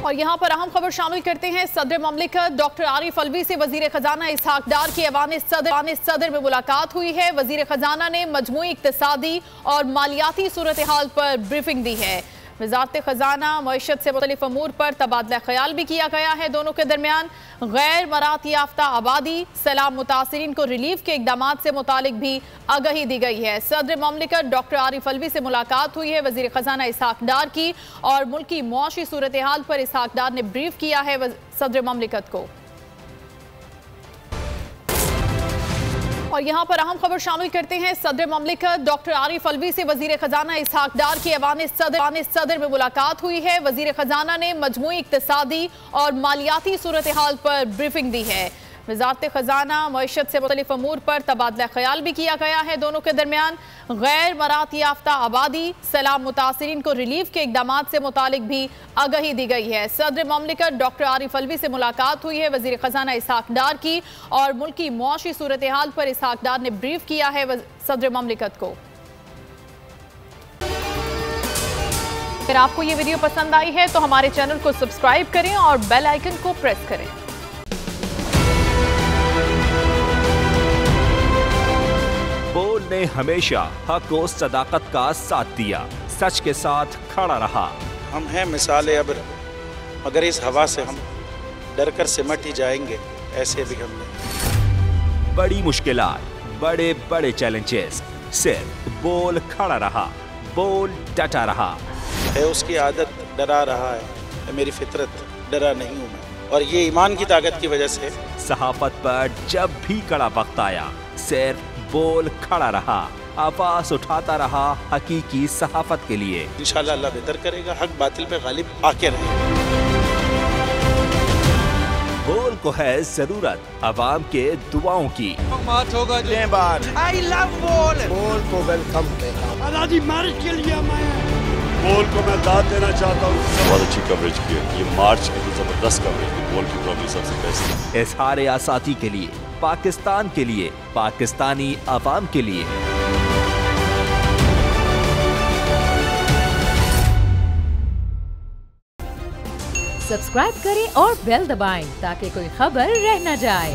और यहाँ पर अहम खबर शामिल करते हैं। सदर ममलिकत डॉक्टर आरिफ अलवी से वजीर खजाना इसहाक डार की ऐवान सदर में मुलाकात हुई है। वजीर खजाना ने मजमूई इक्तिसादी और मालियाती सूरत हाल पर ब्रीफिंग दी है। वजारत खजाना मईशत से मुख्तलिफ अमूर पर तबादला ख्याल भी किया गया है। दोनों के दरमियान गैर मरात याफ्ता आबादी सैलाब मुतासरीन को रिलीफ के इकदाम से मुतालिक भी आगाही दी गई है। सदर ममलिकत डॉक्टर आरिफ अलवी से मुलाकात हुई है वजीर खजाना इसहाक डार की, और मुल्की मुआशी सूरत हाल पर इसहाक डार ने ब्रीफ किया है सदर ममलिकत को। और यहाँ पर अहम खबर शामिल करते हैं। सदर ममलिकत डॉक्टर आरिफ अलवी से वजीर खजाना इसहाक डार की ऐवान सदर में मुलाकात हुई है। वजीर खजाना ने मजमूई इक्तिसादी और मालियाती सूरत हाल पर ब्रीफिंग दी है। वजारत खजाना मईशत से मुख्तलिफ अमूर पर तबादला ख्याल भी किया गया है। दोनों के दरमियान गैर मरात याफ्ता आबादी सैलाब मुतासरीन को रिलीफ के इकदाम से मुतालिक भी आगाही दी गई है। सदर ममलिकत डॉक्टर आरिफ अलवी से मुलाकात हुई है वजीर खजाना इसहाक डार की, और मुल्की मुआशी सूरत हाल पर इसहाक डार ने ब्रीफ किया है सदर ममलिकत को। अगर आपको ये वीडियो पसंद आई है तो हमारे चैनल को सब्सक्राइब करें और बेल आइकन को प्रेस करें। बोल ने हमेशा हक और सदाकत का साथ दिया, सच के साथ खड़ा रहा। हम हैं मिसाल अब्र, मगर इस हवा से हम डर कर सिमट ही जाएंगे, ऐसे भी हम नहीं। बड़ी मुश्किलात, बड़े बड़े चैलेंजेस, सिर्फ बोल खड़ा रहा, बोल डटा रहा। है उसकी आदत डरा रहा है, मेरी फितरत डरा नहीं हूँ मैं, और ये ईमान की ताकत की वजह से। सहाफत पर जब भी कड़ा वक्त आया, सिर्फ बोल खड़ा रहा, आवाज उठाता रहा हकीकी सहाफत के लिए। इंशाअल्लाह अल्लाह बेहतर करेगा, हक बातिल पे गालिब आके रहेगा। बोल को है जरूरत अवाम के दुआओं की। आई लव बोल। बोल को वेलकम आजादी मार्च के लिए मैं बोल को मैं दाद देना चाहता हूँ। बहुत अच्छी कवरेज की है, ये मार्च की तो जबरदस्त कवरेज की, बोल की प्रॉब्लम सबसे बेस्ट। इजहार आसाती के लिए, पाकिस्तान के लिए, पाकिस्तानी अवाम के लिए। सब्सक्राइब करें और बेल दबाएं ताकि कोई खबर रह न जाए।